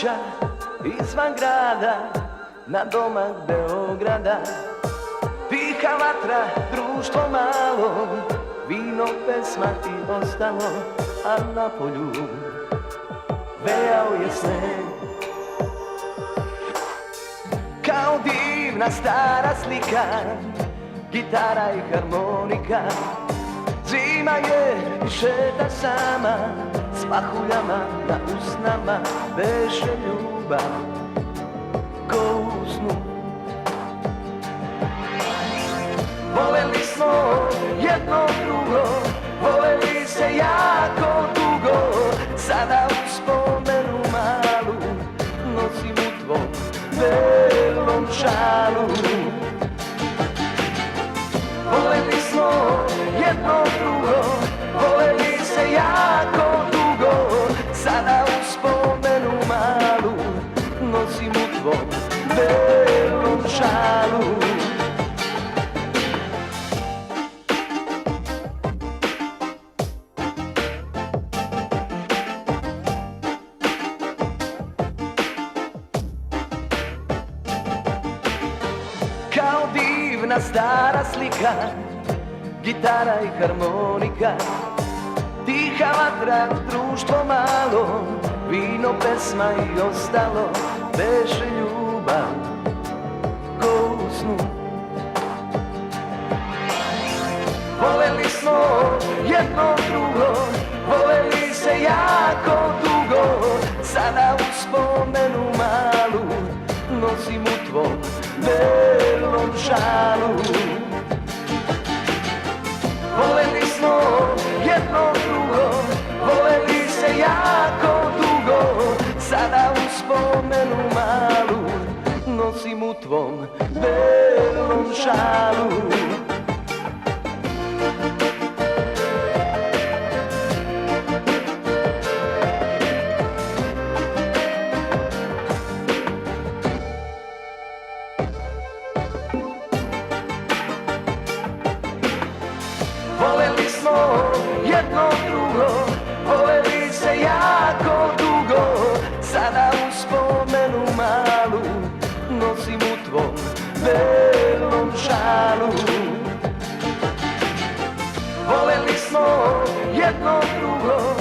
kuća izvan grada, na domak Beograda. Piha vatra, društvo malo, vino, pesma i ostalo, a na polju vejao je sneg. Kao divna stara slika, gitara i harmonika. Zima je i šeta sama, s pahuljama na usnama, beše ljubav ko u snu. Voleli smo jedno drugo, voleli se jako dugo, sada u spomenu malu nosim u tvom belom šalu. Voleli smo jedno drugo, voleli se jako dugo, sada u spomenu malu nosim u tvom belom šalu. Kao divna stara slika, gitara i harmonika. Tiha vatra, društvo malo, vino, pesma i ostalo, beše ljubav ko u snu. Voleli smo jedno drugo, voleli se jako dugo, sada u spomenu malu nosim u tvom belom šalu. Voleli smo jedno drugo, voleli se jako dugo, sada u spomenu malu nosim u tvom belom šalu. Voleli smo jedno drugo, voleli se jako dugo, sada u spomenu malu nosim u tvom belom šalu. Voleli smo jedno drugo,